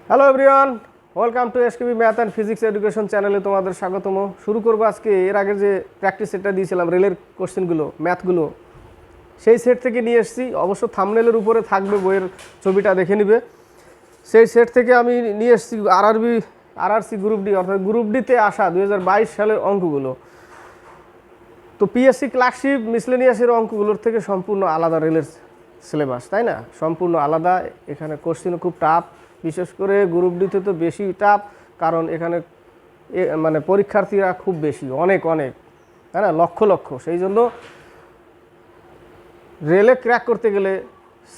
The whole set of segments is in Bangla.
Hello everyone, welcome to SKB math and physics education চ্যানেলে তোমাদের স্বাগতম। শুরু করবো আজকে এর আগে যে প্র্যাকটিস সেটটা দিয়েছিলাম রেলের কোশ্চেনগুলো, ম্যাথগুলো, সেই সেট থেকে নিয়ে এসেছি। অবশ্য থাম্বনেলের উপরে থাকবে, বইয়ের ছবিটা দেখে নিবে। সেই সেট থেকে আমি নিয়ে এসেছি আরআরসি গ্রুপ ডি, অর্থাৎ গ্রুপ ডিতে আসা 2022 সালের অঙ্কগুলো। তো পিএসসি ক্লার্কশিপ মিসলেনিয়াসের অঙ্কগুলোর থেকে সম্পূর্ণ আলাদা রেলের সিলেবাস, তাই না? সম্পূর্ণ আলাদা। এখানে কোশ্চেনও খুব টাফ, বিশেষ করে গ্রুপ ডিতে তো বেশি টাফ, কারণ এখানে মানে পরীক্ষার্থীরা খুব বেশি, অনেক অনেক, তাই না? লক্ষ লক্ষ। সেই জন্য রেলে ক্র্যাক করতে গেলে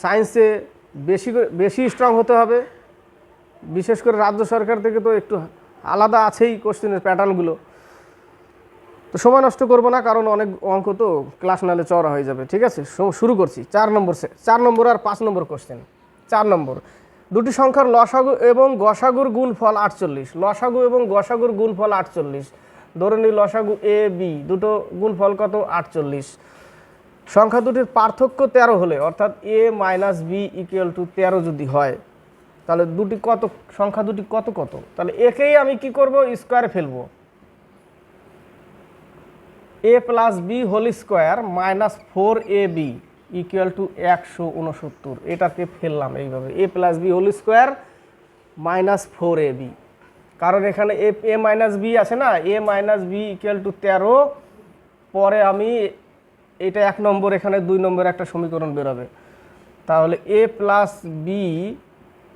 সায়েন্সে বেশি স্ট্রং হতে হবে। বিশেষ করে রাজ্য সরকার থেকে তো একটু আলাদা আছেই কোশ্চেনের প্যাটার্নগুলো। তো সময় নষ্ট করবো না, কারণ অনেক অঙ্ক তো ক্লাস নালে চড়া হয়ে যাবে। ঠিক আছে, শুরু করছি। 4 নম্বর আর 5 নম্বর কোশ্চেন। 4 নম্বর, দুটি সংখ্যার লসাগু এবং গসাগুর গুণফল 48। লসাগু এবং গসাগুর গুণফল 48। ধরে নিই লসাগু এ বি, দুটো গুণফল কত? 48। সংখ্যা দুটির পার্থক্য 13 হলে, অর্থাৎ এ মাইনাস বি ইকুয়াল টু 13 যদি হয়, তাহলে সংখ্যা দুটি কত কত? তাহলে একেই আমি কি করব? স্কোয়ারে ফেলবো। A plus B whole square minus 4ab equal to 169। এটাকে ফেললাম এইভাবে, A plus B whole square minus 4ab, কারণ এখানে এ মাইনাস বি আছে না, A minus B equal to 13। পরে আমি এটা 1 নম্বর, এখানে 2 নম্বর একটা সমীকরণ বেরোবে। তাহলে A plus B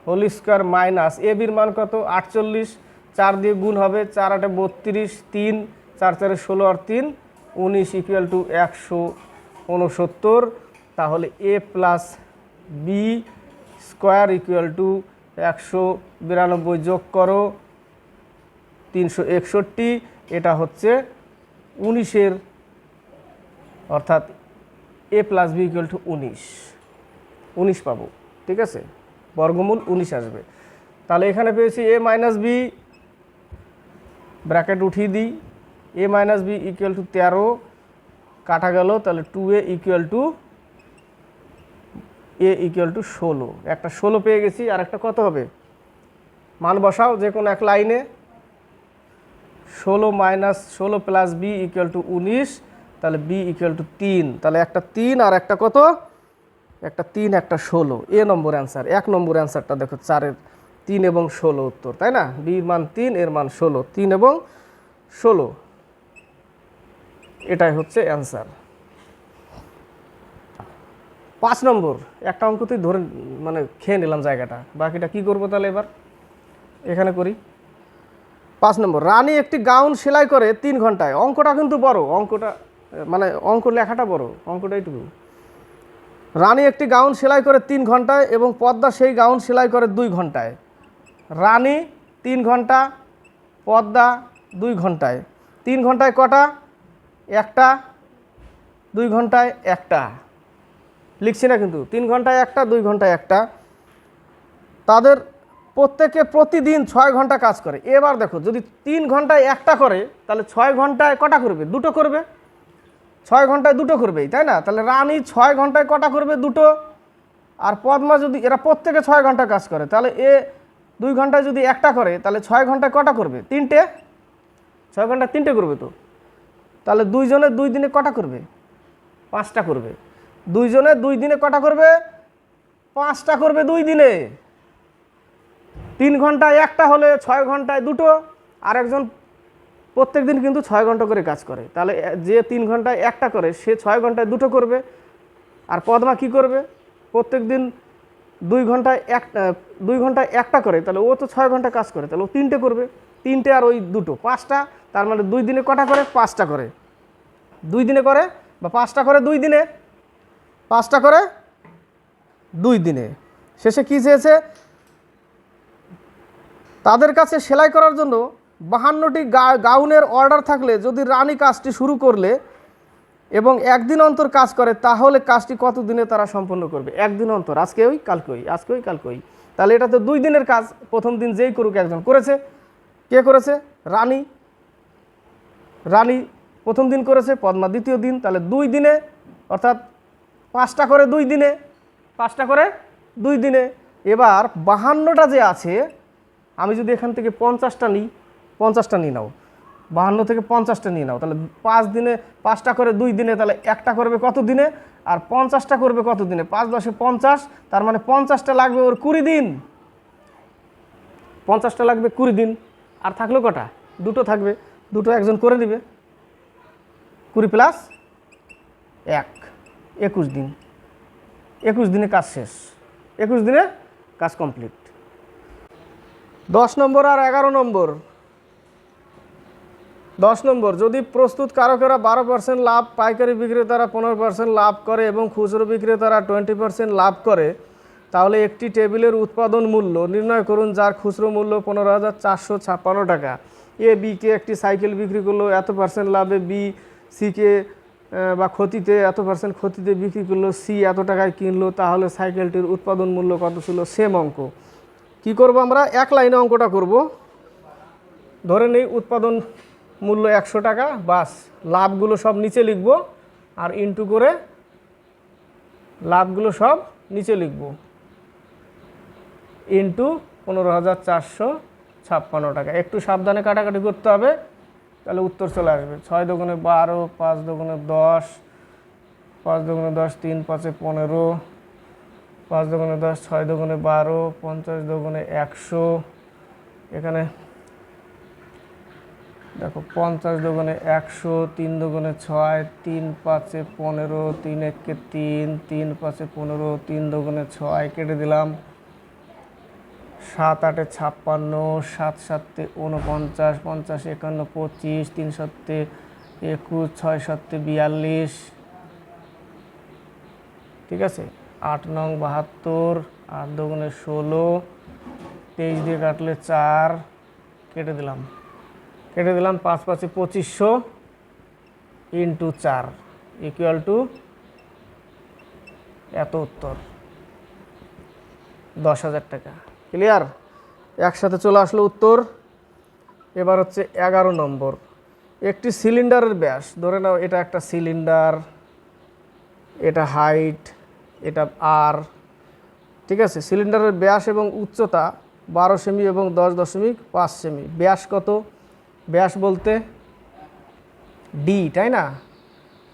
whole square minus A বির মান কত? 48। 4 দিয়ে গুণ হবে, 4 8 32, 3 4 4 16 আর 3 19 ইকুয়াল টু 169। তাহলে A plus B square equal to 192 যোগ করো 361, এটা হচ্ছে 19-এর, অর্থাৎ A plus B equal to 19 পাবো। ঠিক আছে, বর্গমূল 19 আসবে। তাহলে এখানে পেয়েছি এ মাইনাস বি, ব্র্যাকেট উঠিয়ে দিই, এ মাইনাস বি ইকুয়াল টু 13 কাটা গেল, তাহলে 2a ইকুয়াল টু 16। একটা 16 পেয়ে গেছি, আর একটা কত হবে? মান বসাও যে কোনো এক লাইনে। 16 minus 16 plus B equal to 19, তাহলে বি ইকুয়াল টু 3। তাহলে একটা 3 আর একটা কত? একটা 3 একটা 16। এ নম্বর অ্যান্সার। 1 নম্বর অ্যান্সারটা দেখো, 4-এর 3 এবং 16 উত্তর, তাই না? বির মান 3, এর মান 16, 3 এবং 16, এটাই হচ্ছে অ্যান্সার। 5 নম্বর, একটা অঙ্কতেই ধরে মানে খেয়ে নিলাম জায়গাটা, বাকিটা কি করব তাহলে এবার এখানে করি। 5 নম্বর, রানী একটি গাউন সেলাই করে 3 ঘন্টায়। অঙ্কটা কিন্তু বড়, অঙ্কটা মানে অঙ্ক লেখাটা বড়, অঙ্কটা এইটুকু। রানী একটি গাউন সেলাই করে 3 ঘন্টায় এবং পদ্মা সেই গাউন সেলাই করে 2 ঘন্টায়। রানী 3 ঘন্টা, পদ্মা 2 ঘন্টায়। 3 ঘন্টায় কটা? একটা। 2 ঘন্টায় একটা। লিখছি না কিন্তু, 3 ঘন্টায় একটা, 2 ঘন্টায় একটা। তাদের প্রত্যেকে প্রতিদিন 6 ঘন্টা কাজ করে। এবার দেখো, যদি 3 ঘন্টায় একটা করে, তাহলে 6 ঘন্টায় কটা করবে? দুটো করবে। 6 ঘন্টায় দুটো করবেই, তাই না? তাহলে রানী 6 ঘন্টায় কটা করবে? দুটো। আর পদ্মা, যদি এরা প্রত্যেকে 6 ঘন্টা কাজ করে, তাহলে এ 2 ঘন্টায় যদি একটা করে, তাহলে 6 ঘন্টায় কটা করবে? 3টে। 6 ঘন্টায় 3টে করবে তো। তাহলে 2 জনে 2 দিনে কটা করবে? 5টা করবে। 2 জনে 2 দিনে কটা করবে? 5টা করবে 2 দিনে। 3 ঘন্টায় একটা হলে 6 ঘন্টায় দুটো। আর একজন প্রত্যেক দিন কিন্তু 6 ঘন্টা করে কাজ করে, তাহলে যে 3 ঘন্টায় একটা করে সে 6 ঘন্টায় দুটো করবে। আর পদ্মা কি করবে? প্রত্যেক দিন 2 ঘন্টায় একটা করে, তাহলে ও তো 6 ঘন্টা কাজ করে, তাহলে ও 3টে করবে। 3টে আর ওই দুটো, 5টা। তার মানে 2 দিনে কটা করে? 5টা করে। 2 দিনে করে, বা 5টা করে 2 দিনে, 5টা করে 2 দিনে। শেষে কি চেয়েছে? তাদের কাছে সেলাই করার জন্য 52টি গাউনের অর্ডার থাকলে যদি রানী কাজটি শুরু করলে এবং 1 দিন অন্তর কাজ করে, তাহলে কাজটি কত দিনে তারা সম্পন্ন করবে? 1 দিন অন্তর, আজকে ওই কালকে ওই, আজকে ওই কালকে ওই। তাহলে এটা তো 2 দিনের কাজ। প্রথম দিন যেই করুক একজন করেছে। কে করেছে? রানী। রানী প্রথম দিন করেছে, পদ্মা দ্বিতীয় দিন। তাহলে 2 দিনে, অর্থাৎ 5টা করে 2 দিনে, 5টা করে 2 দিনে। এবার 52টা যে আছে, আমি যদি এখান থেকে 50টা নিই, 50টা নিয়ে নাও, 52 থেকে 50টা নিয়ে নাও, তাহলে 5 দিনে 5টা করে 2 দিনে, তাহলে একটা করবে কত দিনে, আর 50টা করবে কত দিনে, 5 10 50, তার মানে 50টা লাগবে ওর 20 দিন, 50টা লাগবে 20 দিন। আর থাকলো কটা, দুটো থাকবে, দুটো একজন করে দিবে, 20 প্লাস 1, 21 দিন, 21 দিনে কাজ শেষ, 21 দিনে কাজ কমপ্লিট। 10 নম্বর আর 11 নম্বর। 10 নম্বর, যদি প্রস্তুত কারকেরা 12% লাভ, পাইকারি বিক্রেতারা 15% লাভ করে এবং খুচরো বিক্রেতারা 20% লাভ করে, তাহলে একটি টেবিলের উৎপাদন মূল্য নির্ণয় করুন যার খুচরো মূল্য 15,456 টাকা। এ বিকে একটি সাইকেল বিক্রি করলো এত % লাভে, বি সিকে বা ক্ষতিতে এত % ক্ষতিতে বিক্রি করলো, সি এত টাকায় কিনলো, তাহলে সাইকেলটির উৎপাদন মূল্য কত ছিল? সেম অঙ্ক। কি করব আমরা? এক লাইনে অঙ্কটা করব। ধরে নেই উৎপাদন মূল্য 100 টাকা, বাস লাভগুলো সব নিচে লিখব, আর ইনটু করে লাভগুলো সব নিচে লিখব, ইনটু 15,456 টাকা। একটু সাবধানে কাটাকাটি করতে হবে, তাহলে উত্তর চলে আসবে। 6 দুগুণে 12, 5 দুগুণে 10, 5 দুগুণে 10, 3 5 15, 5 দুগুণে 10, 6 দুগুণে 12, 50 দুগুণে 100, এখানে দেখো 50 দুগুণে 100, 3 দুগুণে 6, 3 5 15, 3 1 3, 3 5 15, 3 দুগুণে 6, কেটে দিলাম, 7 8 56, 7 7 49, 50 51 25, 3 7 21, 6 7 42, ঠিক আছে। 8 9 72, 8 দুগুণে 16, 23 দিয়ে কাটলে 4, কেটে দিলাম 5 5 2500 ইন্টু 4 ইকুয়াল টু এত উত্তর, 10,000 টাকা। ক্লিয়ার? একসাথে চলে আসলো উত্তর। এবার হচ্ছে 11 নম্বর। একটি সিলিন্ডারের ব্যাস, ধরে নাও এটা একটা সিলিন্ডার, এটা হাইট, এটা আর, ঠিক আছে। সিলিন্ডারের ব্যাস এবং উচ্চতা 12 সেমি এবং 10.5 সেমি। ব্যাস কত? ব্যাস বলতে ডি, তাই না?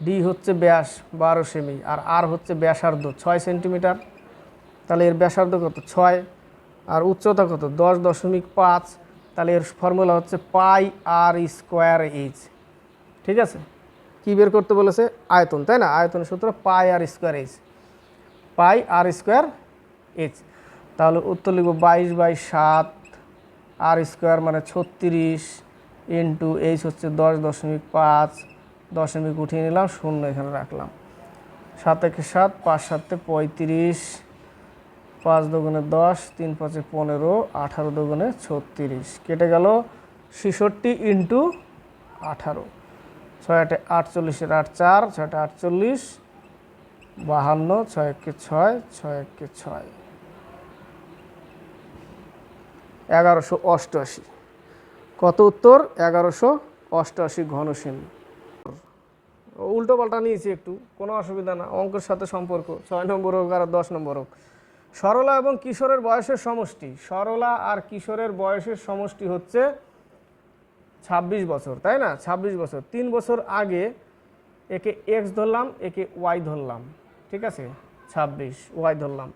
ডি হচ্ছে ব্যাস 12 সেমি, আর আর হচ্ছে ব্যাসার্ধ 6 সেন্টিমিটার, তাহলে এর ব্যাসার্ধ কত? 6, আর উচ্চতা কত? 10.5, তাহলে এর ফর্মুলা হচ্ছে পাই আর স্কোয়ার এইচ, ঠিক আছে। কি বের করতে বলেছে? আয়তন, তাই না? আয়তনের সূত্র পাই আর স্কোয়ার এইচ, পাই আর স্কোয়ার এইচ। তাহলে উত্তর লিখব 22/7, আর স্কোয়ার মানে 36, ইন্টু এইচ হচ্ছে 10.5, দশমিক উঠিয়ে নিলাম, 0 এখানে রাখলাম। 7 1 7, 5 7 35, 5 দুগুণে 10, 3 5 15, 18 দুগুণে 36, কেটে গেল 66 ইন্টু 18, 6 8 48, 8 4, 6 48, 52, 6 1 6, 6 1 6, 1188। কত উত্তর? 1188 ঘনসেমি। উল্টো পাল্টা নিয়েছি একটু, কোনো অসুবিধা না, অঙ্কের সাথে সম্পর্ক। 6 নম্বর হোক আর 10 নম্বর হোক। সরলা এবং কিশোরের বয়সের সমষ্টি। সরলা আর কিশোরের বয়সের সমষ্টি হচ্ছে 26 বছর, তাই না? 26 বছর। 3 বছর আগে একে এক্স ধরলাম, একে ওয়াই ধরলাম, ঠিক আছে। 26 ওয়াই ধরলাম।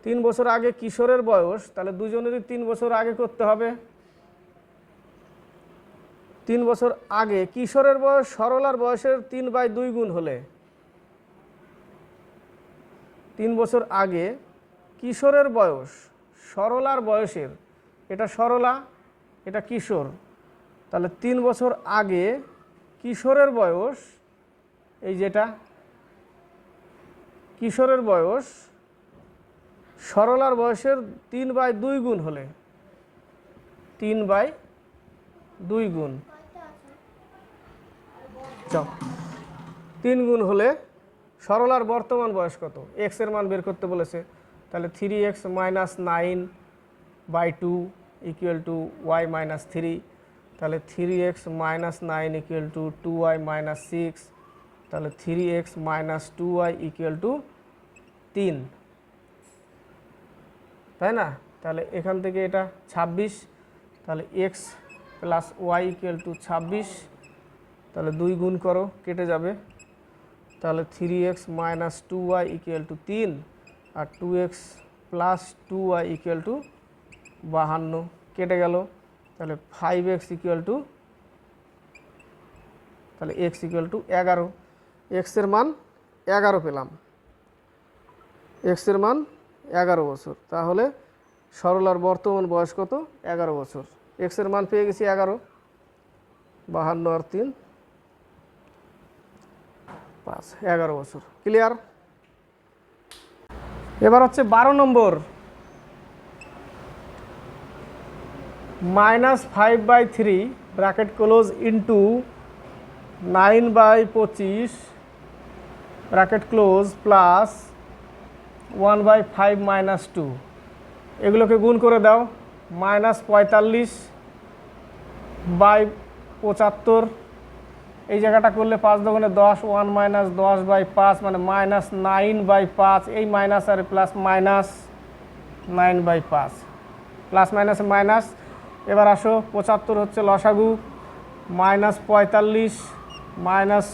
3 বছর আগে কিশোরের বয়স, তাহলে দুজনেরই 3 বছর আগে করতে হবে। 3 বছর আগে কিশোরের বয়স সরলার বয়সের 3/2 গুণ হলে, 3 বছর আগে কিশোরের বয়স সরলার বয়সের, এটা সরলা, এটা কিশোর, তাহলে 3 বছর আগে কিশোরের বয়স, এই যেটা কিশোরের বয়স সরলার বয়সের 3/2 গুণ হলে, 3/2 গুণ, 3 গুণ হলে সরলার বর্তমান বয়স কত? এক্স এর মান বের করতে বলেছে, তাহলে 3x - 9/2 ইকুয়াল টু ওয়াই - 3, তাহলে 3x - 9 ইকুয়াল টু 2y - 6, তাহলে 3x - 2y ইকুয়াল টু 3, তাই না? তাহলে এখান থেকে এটা 26, তাহলে x plus y equal to 26, তাহলে 2 গুণ করো, কেটে যাবে। তাহলে 3x minus 2y equal to 3, আর 2x plus 2y equal to 52, কেটে গেল। তাহলে 5x ইকুয়াল টু, তাহলে x ইকুয়াল টু 11, এক্সের মান 11 পেলাম, এক্সের মান 11 বছর। তাহলে সরলার বর্তমান বয়স কত? 11 বছর। এক্সের মান পেয়ে গেছি 11, 52 আর 3 5, 11 বছর। ক্লিয়ার? এবার হচ্ছে 12 নম্বর, -5/3 bracket close into 9/25 bracket close plus 1/5 minus 2, এগুলোকে গুণ করে দাও। -45/75, এই জায়গাটা করলে 5 দোকানে 10, 1 মাইনাস 10/5 মানে -9/5, এই মাইনাস আর প্লাস -9/5, প্লাস মাইনাস মাইনাস। এবার আসো 75 হচ্ছে লসাগু, -45 মাইনাস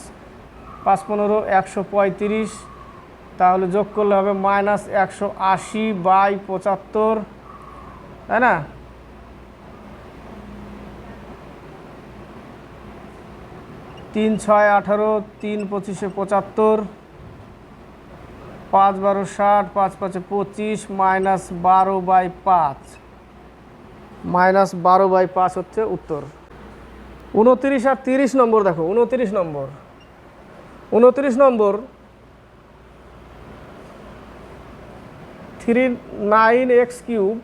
5 15 135, তাহলে যোগ করলে হবে -180/75, তাই না? তিন 6 18, 3 25 75, 5 12 60, 5 5 25, -12/5, -12/5 হচ্ছে উত্তর। 29 আর 30 নম্বর দেখো। 29 নম্বর, 39x cube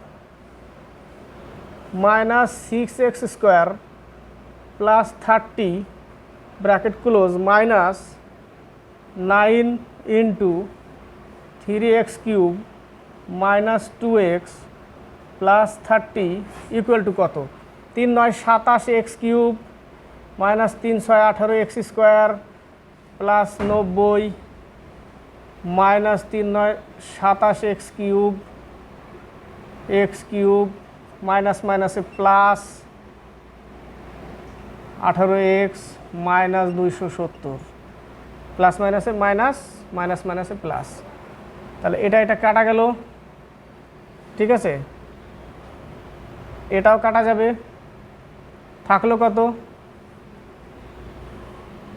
minus 6x square plus 30 bracket close minus 9 into 3x cube minus 2x plus 30 equal to কত? 3 9 27x cube minus 3 6 18x square plus 90 minus 3 9 27x cube minus মাইনাসে প্লাস 18x মাইনাস 270, প্লাস মাইনাসে মাইনাস, মাইনাস মাইনাসে প্লাস। তাহলে এটা কাটা গেল, ঠিক আছে? এটাও কাটা যাবে, থাকলো কত?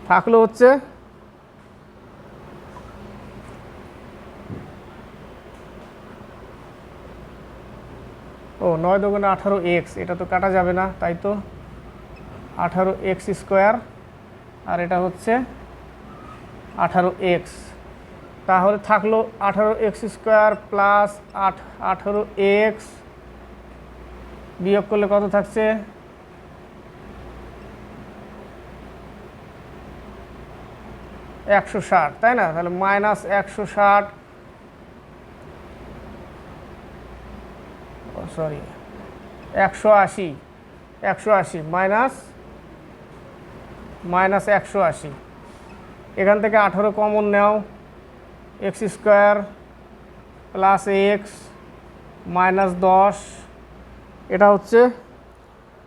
থাকলো হচ্ছে ও 9 দুগুণে 18x, এটা তো কাটা যাবে না, তাই তো 18x স্কোয়ার, আর এটা হচ্ছে 18x। তাহলে থাকলো 18x স্কোয়ার প্লাস 18x, বিয়োগ করলে কত থাকছে? 160, তাই না? তাহলে মাইনাস 160, সরি 180 মাইনাস 180। এখান থেকে 18 কমন নাও, x square plus x minus 10, এটা হচ্ছে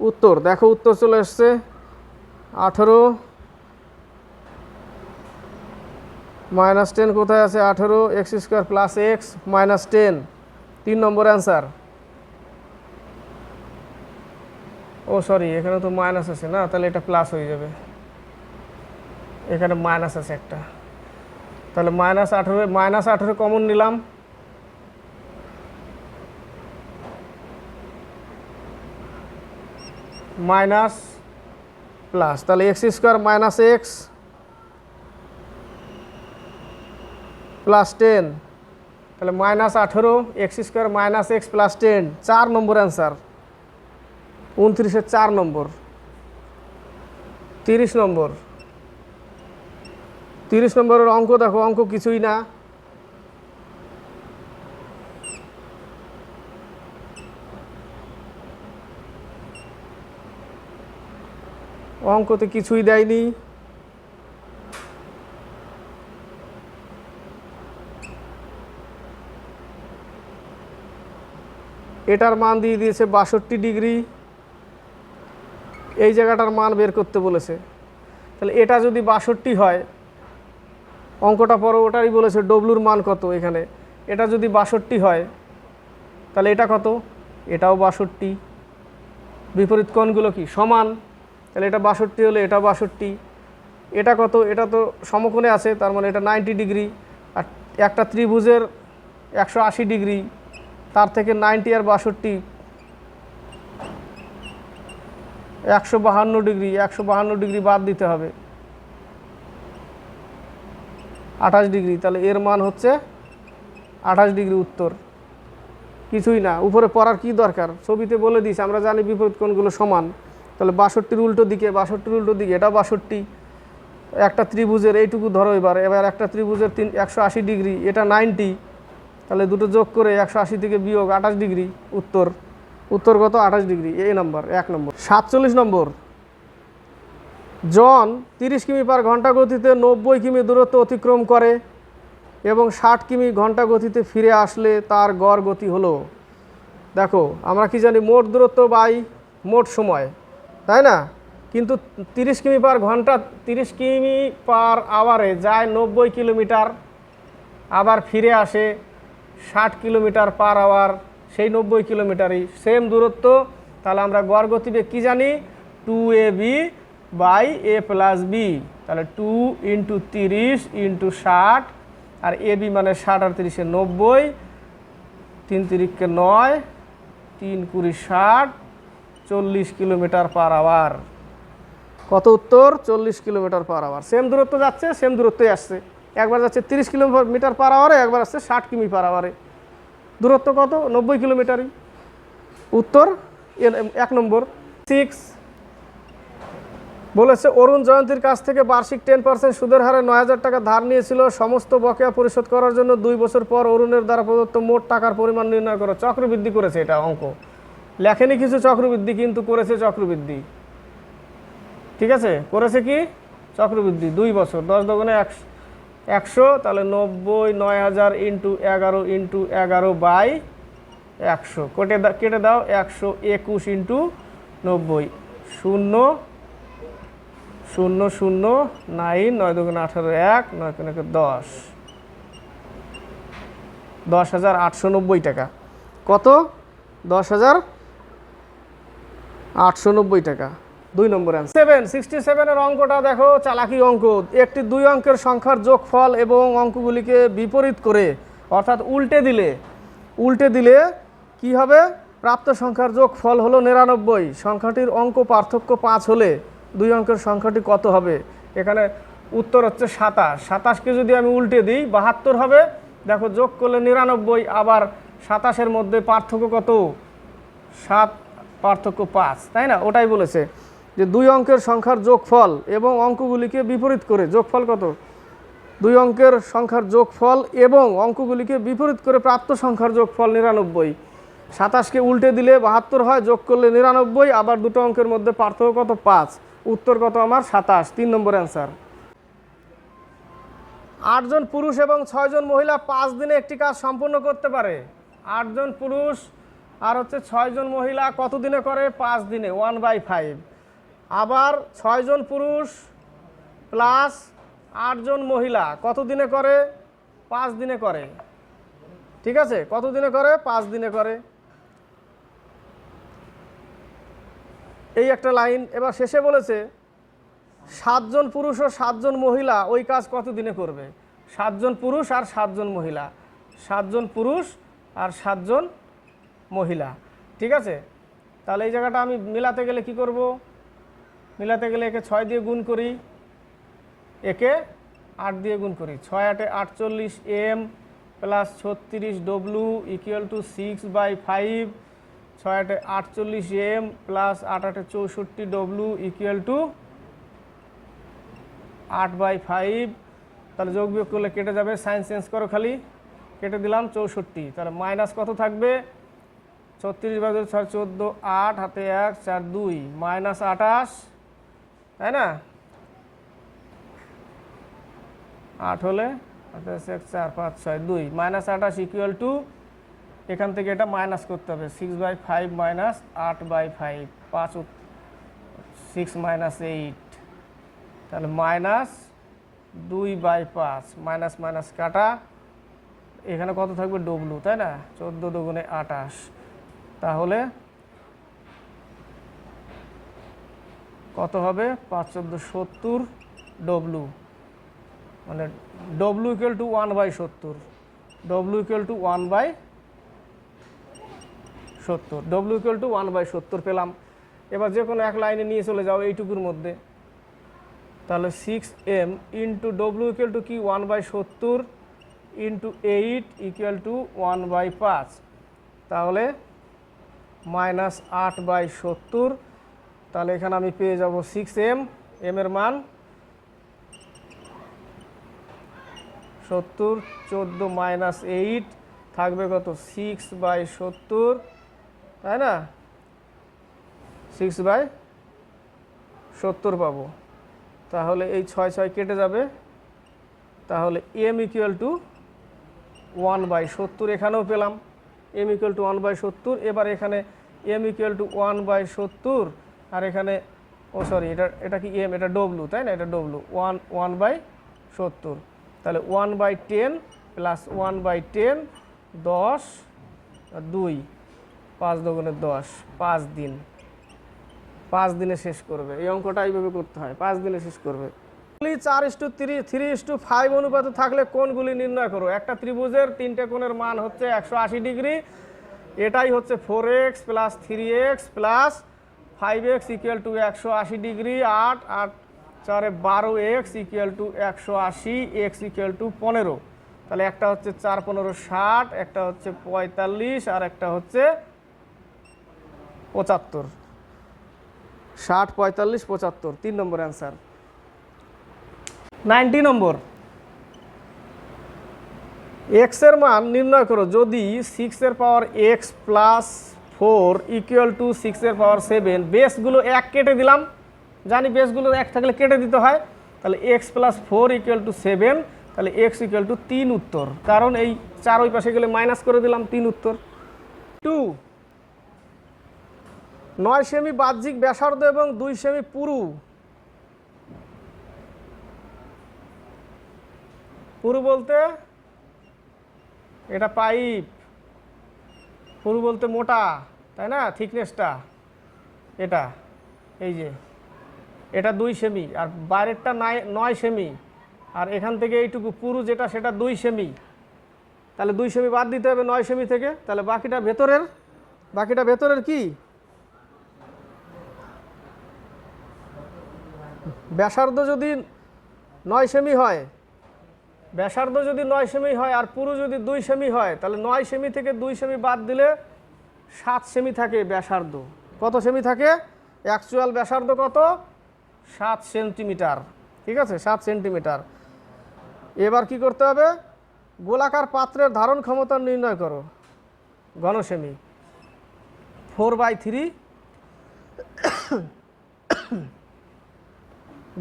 উত্তর। দেখো উত্তর চলে এসছে 18 মাইনাস 10 কোথায় আছে? 18 x square plus x minus 10, 3 নম্বর অ্যান্সার। ও সরি, এখানে তো মাইনাস আছে না, তাহলে এটা প্লাস হয়ে যাবে, এখানে মাইনাস আছে একটা, তাহলে -18 কমন নিলাম, মাইনাস প্লাস, তাহলে x square minus x plus 10, তাহলে -18 x square minus x plus 10, 4 নম্বর অ্যান্সার। 29-এর 4 নম্বর। 30 নম্বর, 30 নম্বরের অঙ্ক দেখো, অঙ্ক কিছুই না, অঙ্কতে কিছুই দেয়নি। এটার মান দিয়ে দিয়েছে 62 ডিগ্রি, এই জায়গাটার মান বের করতে বলেছে। তাহলে এটা যদি 62 হয়, অঙ্কটা পরে ওটারই বলেছে ডব্লুর মান কত এখানে, এটা যদি 62 হয় তাহলে এটা কত, এটাও 62, বিপরীত কোণগুলো কি সমান, তাহলে এটা 62 হলে এটা 62, এটা কত, এটা তো সমকোণে আছে, তার মানে এটা 90 ডিগ্রি, আর একটা ত্রিভুজের 180 ডিগ্রি, তার থেকে 90 আর 62 152 ডিগ্রি, 152 ডিগ্রি বাদ দিতে হবে, 28 ডিগ্রি, তাহলে এর মান হচ্ছে 28 ডিগ্রি উত্তর। কিছুই না, উপরে পড়ার কি দরকার, ছবিতে বলে দিয়েছে, আমরা জানি বিপরীত কোণগুলো সমান, তাহলে 62-র উল্টো দিকে, 62-র উল্টো দিকে এটা 62, একটা ত্রিভুজের এইটুকু ধরো, এবার একটা ত্রিভুজের 180 ডিগ্রি, এটা 90, তাহলে দুটো যোগ করে 180 থেকে বিয়োগ 28 ডিগ্রি উত্তর। উত্তর কত, 28 ডিগ্রি, এই নাম্বার 1 নম্বর। 47 নম্বর, জন 30 কিমি পার ঘন্টা গতিতে 90 কিমি দূরত্ব অতিক্রম করে এবং 60 কিমি ঘন্টা গতিতে ফিরে আসলে তার গড় গতি হলো। দেখো আমরা কি জানি, মোট দূরত্ব বাই মোট সময়, তাই না, কিন্তু 30 কিমি পার ঘন্টা, 30 কিমি পার আওয়ারে যায় 90 কিলোমিটার, আবার ফিরে আসে 60 কিলোমিটার পার আওয়ার, সেই 90 কিলোমিটারই সেম দূরত্ব, তাহলে আমরা গড় গতিবেগ কী জানি, 2ab by a plus B, তাহলে 2 × 30 × 60, আর ab মানে 60 আর 30 90, 3 তিরিকে 9, 3 × 20 60, 40 কিলোমিটার পার আওয়ার। কত উত্তর, 40 কিলোমিটার পার আওয়ার। সেম দূরত্ব যাচ্ছে, সেম দূরত্বই আসছে, একবার যাচ্ছে 30 কিলোমিটার পার আওয়ারে, একবার আসছে 60 কিমি পার আওয়ারে, দূরত্ব কত, 90 কিলোমিটারই উত্তর। 1 নম্বর। 6 বলেছে অরুণ জয়ন্তীর কাছ থেকে বার্ষিক 10% সুদের হারে 9000 টাকা ধার নিয়েছিল, সমস্ত বকেয়া পরিশোধ করার জন্য 2 বছর পর অরুণের দ্বারা প্রদত্ত মোট টাকার পরিমাণ নির্ণয় করো। চক্রবৃদ্ধি করেছে, এটা অঙ্ক লেখেনি কিছু চক্রবৃদ্ধি, কিন্তু করেছে চক্রবৃদ্ধি, ঠিক আছে, করেছে কি চক্রবৃদ্ধি, 2 বছর, 10 দোকানে 100, তাহলে 90, 9000 × 11 × 11 বাই 100, কেটে দাও, 121 × 90, 0 0 0 9, 9 দোকানে 18, 1 9 10, 10,890 টাকা। কত, 10,890 টাকা, 2 নম্বর অ্যান্সার। 67-এর অঙ্কটা দেখো, চালাকি অঙ্ক। একটি 2 অঙ্কের সংখ্যার যোগফল এবং অঙ্কগুলিকে বিপরীত করে, অর্থাৎ উল্টে দিলে কি হবে, প্রাপ্ত সংখ্যার যোগফল হলো 99, সংখ্যাটির অঙ্ক পার্থক্য 5 হলে 2 অঙ্কের সংখ্যাটি কত হবে। এখানে উত্তর হচ্ছে 27, 27কে যদি আমি উল্টে দিই 72 হবে, দেখো যোগ করলে 99, আবার 27-এর মধ্যে পার্থক্য কত, 7, পার্থক্য 5, তাই না, ওটাই বলেছে যে 2 অঙ্কের সংখ্যার যোগফল এবং অঙ্কগুলিকে বিপরীত করে, যোগফল কত, 2 অঙ্কের সংখ্যার যোগফল এবং অঙ্কগুলিকে বিপরীত করে প্রাপ্ত সংখ্যার যোগফল 99, 27কে উল্টে দিলে 72 হয়, যোগ করলে 99, আবার দুটো অঙ্কের মধ্যে পার্থক্য কত, 5, উত্তর কত আমার 27, 3 নম্বর অ্যান্সার। 8 জন পুরুষ এবং 6 জন মহিলা 5 দিনে একটি কাজ সম্পন্ন করতে পারে। 8 জন পুরুষ আর হচ্ছে 6 জন মহিলা কত দিনে করে, 5 দিনে, 1/5, আবার 6 জন পুরুষ প্লাস 8 জন মহিলা কত দিনে করে, 5 দিনে করে, ঠিক আছে, কত দিনে করে, 5 দিনে করে, এই একটা লাইন। এবার শেষে বলেছে 7 জন পুরুষ ও 7 জন মহিলা ওই কাজ কত দিনে করবে। 7 জন পুরুষ আর 7 জন মহিলা, 7 জন পুরুষ আর 7 জন মহিলা, ঠিক আছে। তাহলে এই জায়গাটা আমি মিলাতে গেলে কি করব, মিলাতে গেলে একে 6 দিয়ে গুণ করি, একে 8 দিয়ে গুণ করি, 6 8 48 m plus 36 w equal to 6/5, 6 8 48 m plus 8 8 64 w equal to 8/5, তাহলে যোগ বিয়োগ করলে কেটে যাবে, সাইন চেঞ্জ করো খালি, কেটে দিলাম 64, তাহলে মাইনাস কত থাকবে, 36/6 14, 8 হাতে 1 4 2 মাইনাস 28, তাই না, 8 হলে 28 1 4 5 6 2 মাইনাস 28 ইকুয়াল টু, এখান থেকে এটা মাইনাস করতে হবে, 6/5 মাইনাস 8/5, 5 6 - 8, তাহলে -2/5, মাইনাস মাইনাস কাটা, এখানে কত থাকবে ডব্লু, তাই না? 14 দুগুণে 28, তাহলে কত হবে? 5 × 14 70 ডব্লু, মানে W equal to 1/70, W equal to 1/70, W equal to 1/70 পেলাম। এবার যে কোনো এক লাইনে নিয়ে চলে যাও এইটুকুর মধ্যে, তাহলে 6m into W equal to কি 1/70 ইন্টু 8 ইকুয়াল টু 1/5, তাহলে -8/70, তাহলে এখানে আমি পেয়ে যাব 6m, m এর মান 70, 14 - 8 থাকবে কত? 6/70, তাই না? 6/70 পাবো। তাহলে এই 6 6 কেটে যাবে, তাহলে m ইকুয়াল টু 1/70 এখানেও পেলাম, m ইকুয়াল টু 1/70। এবার এখানে m ইকুয়াল টু 1/70, আর এখানে সরি, এটা কি m, এটা ডব্লু, তাই না? এটা ডব্লু, 1/70, তাহলে 1/10 প্লাস 1/10, 10, 2, 5 দুগুণে 10, 5 দিন, 5 দিনে শেষ করবে। এই অঙ্কটা এইভাবে করতে হয়, 5 দিনে শেষ করবে। 4:3, 3:5 অনুপাতে থাকলে কোণগুলি নির্ণয় করো। একটা ত্রিভুজের 3টে কোণের মান হচ্ছে 180 ডিগ্রি, এটাই হচ্ছে 4x plus 3x plus 5x equal two 180 degree, 8 8 4 12x equal to 180, x equal two 15। তাহলে একটা হচ্ছে 4 15 60, একটা হচ্ছে 45, আর একটা হচ্ছে 75। 60 45 75, 3 নম্বর অ্যান্সার। 90 নম্বর, x এর মান নির্ণয় করো যদি 6 এর পাওয়ার x প্লাস 4 ইকুয়াল টু 6 এর পাওয়ার 7, বেসগুলো 1 কেটে দিলাম, জানি বেসগুলো 1 থাকলে কেটে দিতে হয়, তাহলে x প্লাস 4 ইকুয়াল টু 7, তাহলে x ইকুয়াল টু 3 উত্তর, কারণ এই 4 ওই পাশে গেলে মাইনাস করে দিলাম, 3 উত্তর। 2 9 সেমি বাহ্যিক ব্যাসার্ধ এবং 2 সেমি পুরু, পুরু বলতে এটা পাইপ, পুরু বলতে মোটা, তাই না? থিকনেসটা এটা, এই যে এটা 2 সেমি, আর বাইরেরটা 9 সেমি, আর এখান থেকে এইটুকু পুরু যেটা সেটা 2 সেমি, তাহলে 2 সেমি বাদ দিতে হবে 9 সেমি থেকে, তাহলে বাকিটা ভেতরের কি ব্যাসার্ধ যদি 9 সেমি হয়, ব্যাসার্ধ যদি 9 সেমি হয় আর পুরু যদি 2 সেমি হয়, তাহলে 9 সেমি থেকে 2 সেমি বাদ দিলে 7 সেমি থাকে ব্যাসার্ধ। কত সেমি থাকে? অ্যাকচুয়াল ব্যাসার্ধ কত? 7 সেন্টিমিটার, ঠিক আছে, 7 সেন্টিমিটার। এবার কি করতে হবে? গোলাকার পাত্রের ধারণ ক্ষমতা নির্ণয় করো, ঘন সেমি। 4/3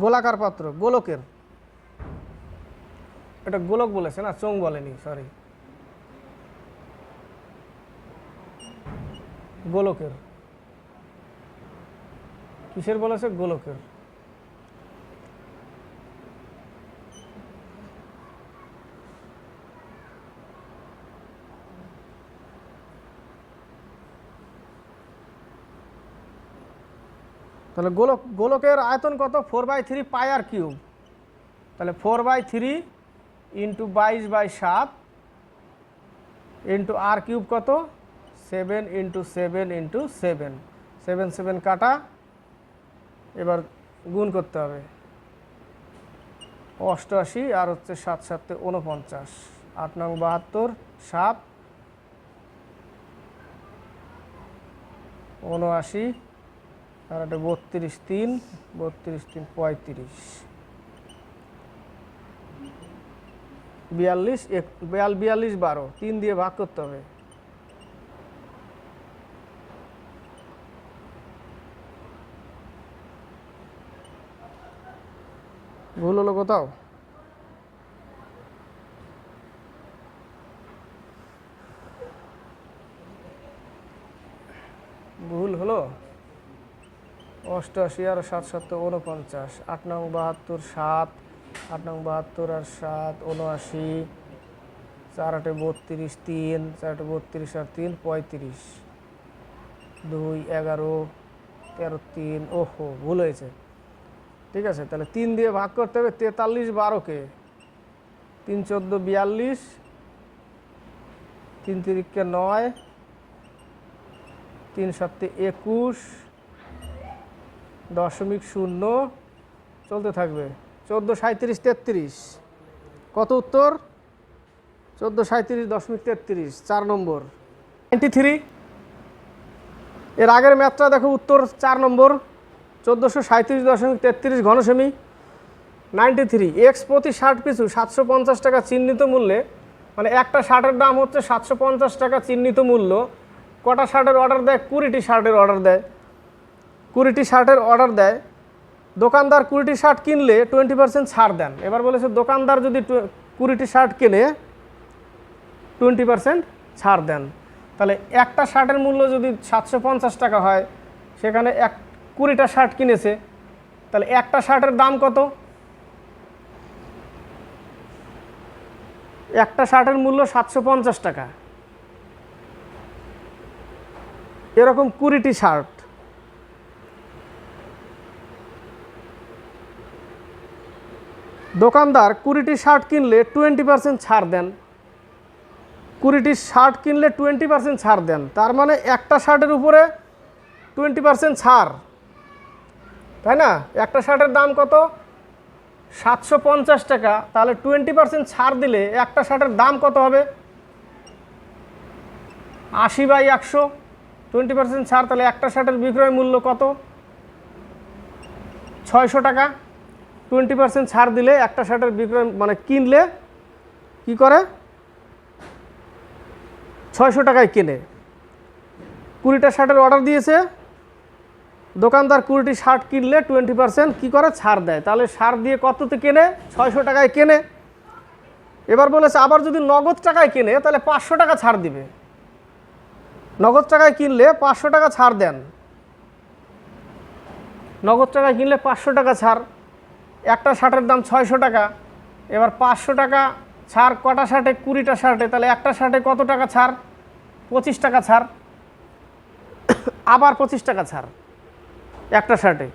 গোলাকার পাত্র, গোলকের, এটা গোলক বলেছে না, চোঙ বলেনি, সরি, গোলকের। কিসের বলেছে? গোলকের। তাহলে গোলকের আয়তন কত? 4/3 পাই আর কিউব, তাহলে 4/3 ইন্টু 22/7 ইন্টু আর কিউব কত? 7 ইন্টু 7 ইন্টু 7, 7 7 কাটা, এবার গুণ করতে হবে, 88 আর হচ্ছে 7 7 49, 8 9 72, 7 79, আর একটা 32 3, 32 3 35, 42 42 12, 3 দিয়ে ভাগ করতে হবে। ভুল হলো কোথাও? ভুল হলো? 88 আর 7 7 49, 8 নং 72 7, 8 নং 72 আর 7 79, 4 8 32 3, 4 8 32 আর 3 35, 2 11 13 3, ওহো ভুল হয়েছে। ঠিক আছে, তাহলে 3 দিয়ে ভাগ করতে হবে। 43 12কে, 3 14 42, 3 3 9, 3 7 21, 0.0 চলতে থাকবে। 14 37 33, কত উত্তর? 14 37.33, 4 নম্বর। 93, এর আগের ম্যাথটা দেখো, উত্তর 4 নম্বর, 1437.33 ঘন সেমি। 93, এক্স প্রতি 60 পিছু 750 টাকা চিহ্নিত মূল্যে, মানে একটা শার্টের দাম হচ্ছে 750 টাকা চিহ্নিত মূল্য। কটা শার্টের অর্ডার দেয়? 20টি শার্টের অর্ডার দেয়। 20টি শার্টের অর্ডার দেয়। দোকানদার 20টি শার্ট কিনলে 20% ছাড় দেন। এবার বলেছে দোকানদার যদি 20টি শার্ট কেনে 20% ছাড় দেন, তাহলে একটা শার্টের মূল্য যদি 750 টাকা হয়, সেখানে 20টা শার্ট কিনেছে, তাহলে একটা শার্টের দাম কত? একটা শার্টের মূল্য 750 টাকা। এরকম 20টি শার্ট, দোকানদার 20টি শার্ট কিনলে 20% ছাড় দেন। 20টি শার্ট কিনলে 20% ছাড় দেন, তার মানে একটা শার্টের উপরে 20% ছাড়, তাই না? একটা শার্টের দাম কত? 750 টাকা, তাহলে 20% ছাড় দিলে একটা শার্টের দাম কত হবে? 80/100, 20% ছাড়, তাহলে একটা শার্টের বিক্রয় মূল্য কত? 600 টাকা। 20% ছাড় দিলে একটা শার্টের বিক্রয়, মানে কিনলে কি করে? 600 টাকায় কেনে। 20টা শার্টের অর্ডার দিয়েছে, দোকানদার 20টি শার্ট কিনলে 20% কি করে? ছাড় দেয়। তাহলে ছাড় দিয়ে কততে কেনে? 600 টাকায় কেনে। এবার বলেছে আবার যদি নগদ টাকায় কেনে তাহলে 500 টাকা ছাড় দিবে। নগদ টাকায় কিনলে 500 টাকা ছাড় দেন। নগদ টাকায় কিনলে 500 টাকা ছাড়। একটা শার্টের দাম 600 টাকা, এবার 500 টাকা ছাড় কটা শার্টে? 20টা শার্টে, তাহলে একটা শার্টে কত টাকা ছাড়? 25 টাকা ছাড়। আবার 25 টাকা ছাড় একটা শার্টে।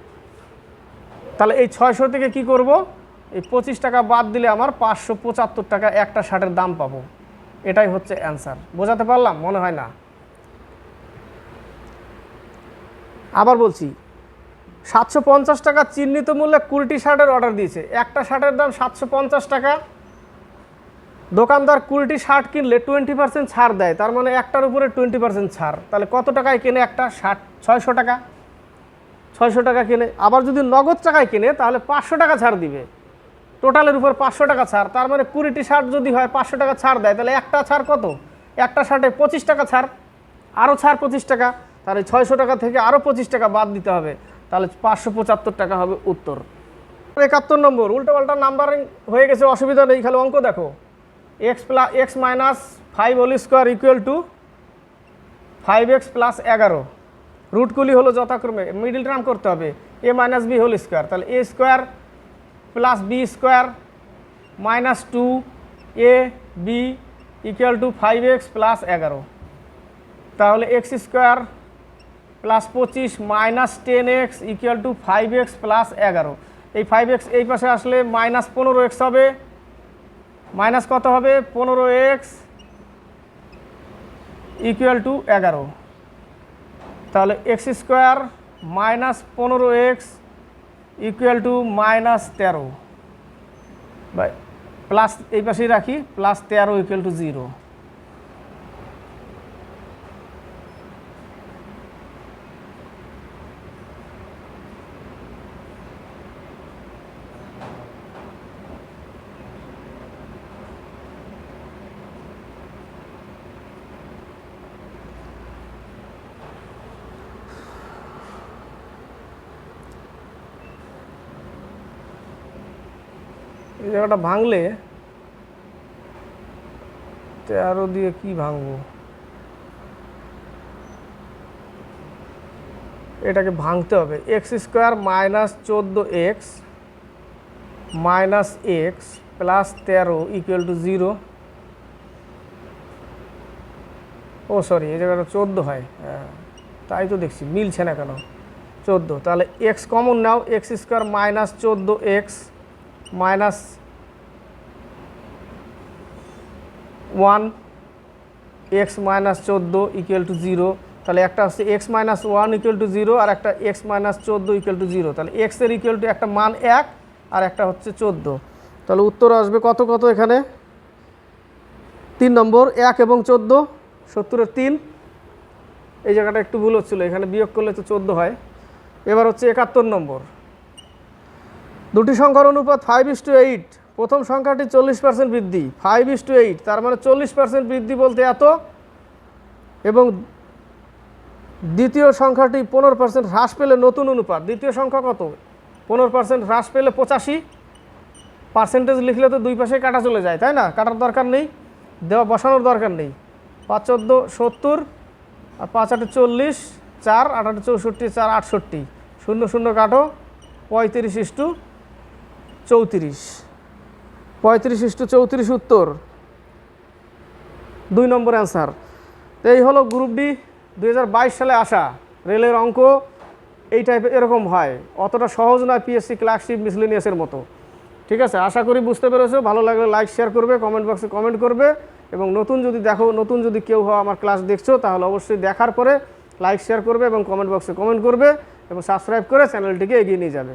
তাহলে এই 600 থেকে কি করব? এই 25 টাকা বাদ দিলে আমার 575 টাকা একটা শার্টের দাম পাবো। এটাই হচ্ছে অ্যান্সার। বোঝাতে পারলাম? মনে হয় না। আবার বলছি, 750 টাকা চিহ্নিত মূল্যে 20টি শার্টের অর্ডার দিয়েছে। একটা শার্টের দাম 750 টাকা, দোকানদার 20টি শার্ট কিনলে 20% ছাড় দেয়, তার মানে একটার উপরে 20% ছাড়। তাহলে কত টাকায় কেনে একটা শার্ট? 600 টাকা। 600 টাকা কেনে। আবার যদি নগদ টাকায় কেনে তাহলে 500 টাকা ছাড় দিবে। টোটালের উপর 500 টাকা ছাড়, তার মানে 20টি শার্ট যদি হয় 500 টাকা ছাড় দেয়, তাহলে একটা ছাড় কত? একটা শার্টে 25 টাকা ছাড়, আরও ছাড় 25 টাকা, তাহলে 600 টাকা থেকে আরও 25 টাকা বাদ দিতে হবে, তাহলে 575 টাকা হবে উত্তর। 71 নম্বর, উল্টোপাল্টা নাম্বারিং হয়ে গেছে, অসুবিধা নেই, খালি অঙ্ক দেখো। x minus 5 whole square equal to 5x plus 11। রুটগুলি হলো যথাক্রমে, মিডিল টার্ম করতে হবে, a minus b whole square, তাহলে a square plus B square minus 2ab equal to 5x plus 11। তাহলে x square plus 25 minus 10x equal to 5x plus 11। এই 5x এই পাশে আসলে মাইনাস 15x হবে, মাইনাস কত হবে? 15x equal to 11। তাহলে x square minus 15x equal to minus 13, by plus এই পাশেই রাখি, প্লাস 13 ইকুয়াল টু 0। এই জায়গাটা ভাঙলে 13 দিয়ে কি ভাঙবো? এটাকে ভাঙতে হবে। X square minus 14x minus x plus 13 equal to 0। ও সরি, এই জায়গাটা 14 হয়, হ্যাঁ তাই তো দেখছি মিলছে না কেন, 14। তাহলে x common now, x square minus 14x minus 1 x minus 14 equal to 0। তাহলে একটা হচ্ছে এক্স মাইনাস 1 ইকুয়াল টু 0 আর একটা এক্স মাইনাস 14 ইকুয়াল টু 0। তাহলে এক্সের ইকুয়াল টু একটা মান 1 আর একটা হচ্ছে 14। তাহলে উত্তর আসবে কত কত এখানে 3 নম্বর, 1 এবং 14, 70-এর 3। এই জায়গাটা একটু ভুল হচ্ছিলো, এখানে বিয়োগ করলে তো 14 হয়। এবার হচ্ছে 71 নম্বর, দুটি সংখ্যার অনুপাত 5:8, প্রথম সংখ্যাটি 40% বৃদ্ধি, 5:8 তার মানে 40% বৃদ্ধি বলতে এত, এবং দ্বিতীয় সংখ্যাটি 15% হ্রাস পেলে নতুন অনুপাত। দ্বিতীয় সংখ্যা কত, 15% হ্রাস পেলে 85, পার্সেন্টেজ লিখলে তো দুই পাশে কাটা চলে যায়, তাই না? কাটার দরকার নেই, দেওয়া বসানোর দরকার নেই। 5×14 70 আর 5×8 40, 4×8 64, 4×8 68, 0 0 কাটো, 35:34, 35:34 উত্তর 2 নম্বর অ্যান্সার। তো এই হলো গ্রুপ ডি 2022 সালে আসা রেলের অঙ্ক। এই টাইপের এরকম হয়, অতটা সহজ নয় পিএসসি ক্লার্কশিপ মিসলেনিয়াসের মতো। ঠিক আছে, আশা করি বুঝতে পেরেছো। ভালো লাগলে লাইক শেয়ার করবে, কমেন্ট বক্সে কমেন্ট করবে, এবং নতুন যদি কেউ আমার ক্লাস দেখছো তাহলে অবশ্যই দেখার পরে লাইক শেয়ার করবে এবং কমেন্ট বক্সে কমেন্ট করবে এবং সাবস্ক্রাইব করে চ্যানেলটিকে এগিয়ে নিয়ে যাবে।